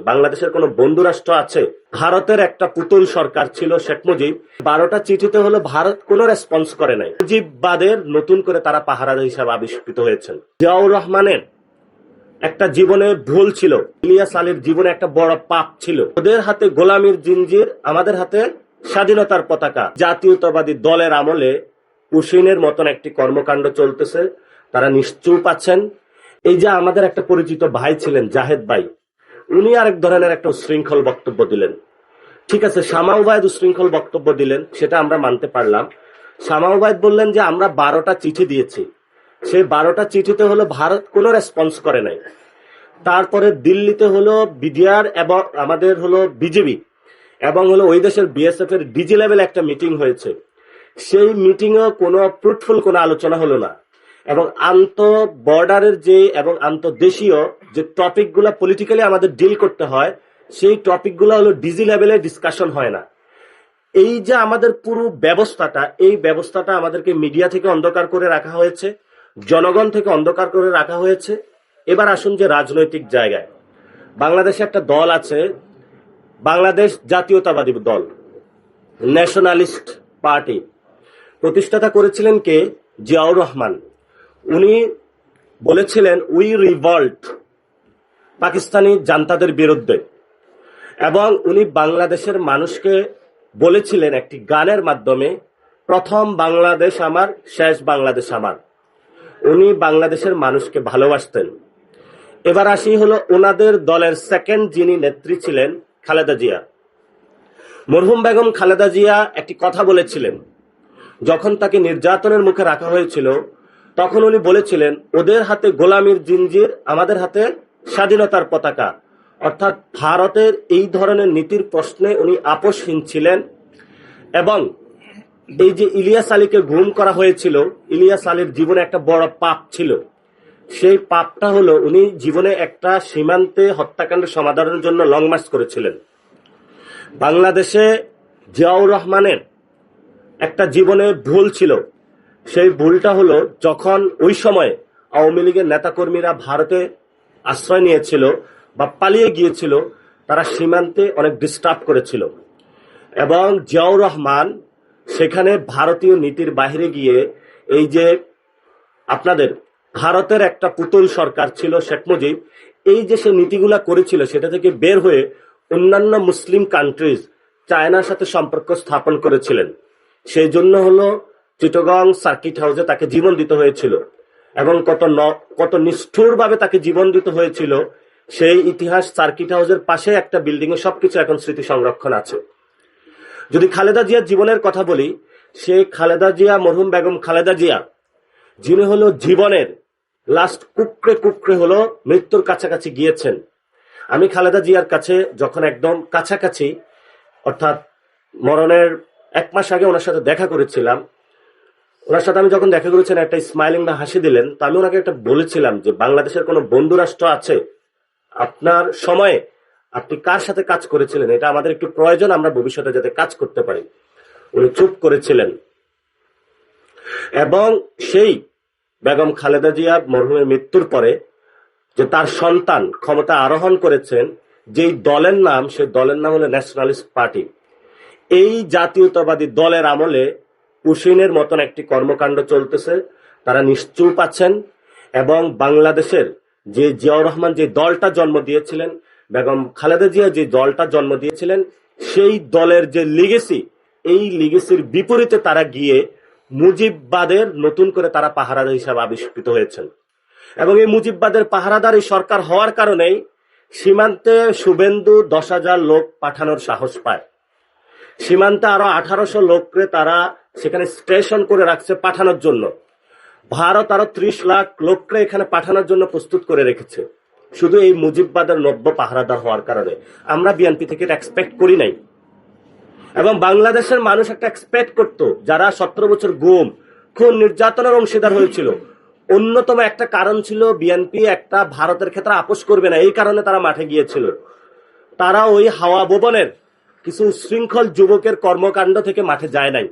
বাংলাদেশের কোনো বন্ধু রাষ্ট্র আছে? ভারতের একটা পুতুল সরকার ছিল শেখ মুজিব, 12টা চিঠিতে হলো ভারত কোনো রেসপন্স করে নাই। মুজিববাদের নতুন করে তারা পাহারাদার হিসাবে আবিষ্কৃত হয়েছেন। জিয়াউর রহমানের একটা জীবনে ভুল ছিল, ইলিয়াস আলীর জীবনে একটা বড় পাপ ছিল। ওদের হাতে গোলামির জিঞ্জির, আমাদের হাতে স্বাধীনতার পতাকা। জাতীয়তাবাদী দলের আমলে কুশিনের মতন একটি কর্মকাণ্ড চলতেছে, তারা নিশ্চুপ আছেন। এই যে আমাদের একটা পরিচিত ভাই ছিলেন জাহেদ ভাই, উনি আরেক ধরনের একটা উশৃঙ্খল বক্তব্য দিলেন। ঠিক আছে, শামা ওবায়দ উশৃঙ্খল বক্তব্য দিলেন, সেটা আমরা মানতে পারলাম। শামা ওবায়দ বললেন যে আমরা 12টা চিঠি দিয়েছি, সেই 12টা চিঠিতে হলো ভারত কোনো রেসপন্স করে নাই। তারপরে দিল্লিতে হলো বিডিআর এবং আমাদের হলো বিজেপি এবং হলো ওই দেশের বিএসএফ এর ডিজি লেভেল একটা মিটিং হয়েছে। সেই মিটিংয়েও কোনো ফ্রুটফুল কোনো আলোচনা হলো না। এবং বর্ডারের যে এবং আন্তর্দেশীয় যে টপিকগুলো পলিটিক্যালি আমাদের ডিল করতে হয়, সেই টপিকগুলো হলো ডিজি লেভেলে ডিসকাশন হয় না। এই যে আমাদের পুরো ব্যবস্থাটা, এই ব্যবস্থাটা আমাদেরকে মিডিয়া থেকে অন্ধকার করে রাখা হয়েছে, জনগণ থেকে অন্ধকার করে রাখা হয়েছে। এবার আসুন যে রাজনৈতিক জায়গায়, বাংলাদেশে একটা দল আছে, বাংলাদেশ জাতীয়তাবাদী দল, ন্যাশনালিস্ট পার্টি। প্রতিষ্ঠাতা করেছিলেন কে? জিয়াউর রহমান। উনি বলেছিলেন উই রিভল্ট পাকিস্তানি জান্তাদের বিরুদ্ধে, এবং উনি বাংলাদেশের মানুষকে বলেছিলেন একটি গানের মাধ্যমে, প্রথম বাংলাদেশ আমার, শেষ বাংলাদেশ আমার। উনি বাংলাদেশের মানুষকে ভালোবাসতেন। এবার আসি হলো ওনাদের দলের সেকেন্ড যিনি নেত্রী ছিলেন, খালেদা জিয়া। মরহুম বেগম খালেদা জিয়া একটি কথা বলেছিলেন, যখন তাকে নির্যাতনের মুখে রাখা হয়েছিল, তখন উনি বলেছিলেন ওদের হাতে গোলামির জিঞ্জির, আমাদের হাতে স্বাধীনতার পতাকা। অর্থাৎ ভারতের এই ধরনের নীতির প্রশ্নে উনি আপোষহীন ছিলেন। এবং এই যে ইলিয়াস আলীকে গুম করা হয়েছিল, ইলিয়াস আলীর জীবনে একটা বড় পাপ ছিল। সেই পাপটা হলো উনি জীবনে একটা সীমান্তে হত্যাকাণ্ডের সমাধানের জন্য লং মার্চ করেছিলেন। বাংলাদেশে জিয়াউর রহমানের একটা জীবনে ভুল ছিল, সেই ভুলটা হলো যখন ওই সময় আওয়ামী লীগের নেতাকর্মীরা ভারতে আশ্রয় নিয়েছিল বা পালিয়ে গিয়েছিল, তারা সীমান্তে অনেক ডিস্টার্ব করেছিল। এবং জিয়াউর রহমান সেখানে ভারতীয় নীতির বাইরে গিয়ে, এই যে আপনাদের ভারতের একটা পুতুল সরকার ছিল শেখ মুজিব, এই যে সে নীতিগুলা করেছিল, সেটা থেকে বের হয়ে অন্যান্য মুসলিম কান্ট্রিজ, চায়নার সাথে সম্পর্ক স্থাপন করেছিলেন। সেই জন্য হলো চিটাগং সার্কিট হাউসে তাকে জীবন দিতে হয়েছিল, এবং কত নিষ্ঠুরভাবে তাকে জীবন দিতে হয়েছিল সেই ইতিহাস সার্কিট হাউসের পাশে একটা বিল্ডিং এ সবকিছু এখন স্মৃতি সংরক্ষণ আছে। যদি খালেদা জিয়ার জীবনের কথা বলি, সেই খালেদা জিয়া, মরহুম বেগম খালেদা জিয়া, যিনি হলো জীবনের লাস্ট কুকড়ে কুকড়ে হলো মৃত্যুর কাছাকাছি গিয়েছেন। আমি খালেদা জিয়ার কাছে যখন একদম কাছাকাছি, অর্থাৎ মরণের 1 মাস আগে ওনার সাথে দেখা করেছিলাম, ওনার সাথে আমি যখন দেখা করেছেন একটা স্মাইলিং বা হাসি দিলেন, তো আমি ওনাকে একটা বলেছিলাম যে বাংলাদেশের কোনো বন্ধু রাষ্ট্র আছে? আপনার সময়ে আপনি কার সাথে কাজ করেছিলেন? এটা আমাদের একটু প্রয়োজন, আমরা ভবিষ্যতে যাতে কাজ করতে পারি। উনি চুপ করেছিলেন। এবং সেই বেগম খালেদা জিয়া মরহুমের মৃত্যুর পরে যে তার সন্তান ক্ষমতা আরোহণ করেছেন, যেই দলের নাম, সেই দলের নাম হলো ন্যাশনালিস্ট পার্টি। এই জাতীয়তাবাদী দলের আমলে কুশিনের মতন একটি কর্মকাণ্ড চলতেছে, তারা নিশ্চুপ আছেন। এবং বাংলাদেশের যে জিয়াউর রহমান যে দলটা জন্ম দিয়েছিলেন, বেগম খালেদা জিয়া যে দলটা জন্ম দিয়েছিলেন, সেই দলের যে লিগেসি, এই লিগেসির বিপরীতে তারা গিয়ে মুজিববাদের নতুন করে তারা পাহারাদার হিসাবে আবিষ্কৃত হয়েছেন। এবং এই মুজিববাদের পাহারাদার এই সরকার হওয়ার কারণেই সীমান্তে শুভেন্দু 10,000 লোক পাঠানোর সাহস পায়। সীমান্তে আরো 1800 লোককে তারা সেখানে স্টেশন করে রাখছে পাঠানোর জন্য। ভারত আরো 30 লাখ লোককে এখানে পাঠানোর জন্য প্রস্তুত করে রেখেছে, শুধু এই মুজিববাদের নব্য পাহারাদার হওয়ার কারণে। আমরা বিএনপি থেকে এটা এক্সপেক্ট করি নাই। এবং বাংলাদেশের মানুষ একটা এক্সপেক্ট করত, যারা 17 বছর গুম, খুন, নির্যাতনের অংশীদার হয়েছিল, অন্যতম একটা কারণ ছিল বিএনপি একটা ভারতের ক্ষেত্রে আপোষ করবে না, এই কারণে তারা মাঠে গিয়েছিল। তারা ওই হাওয়া ভবনের কিছু শৃঙ্খল যুবকের কর্মকাণ্ড থেকে মাঠে যায় নাই।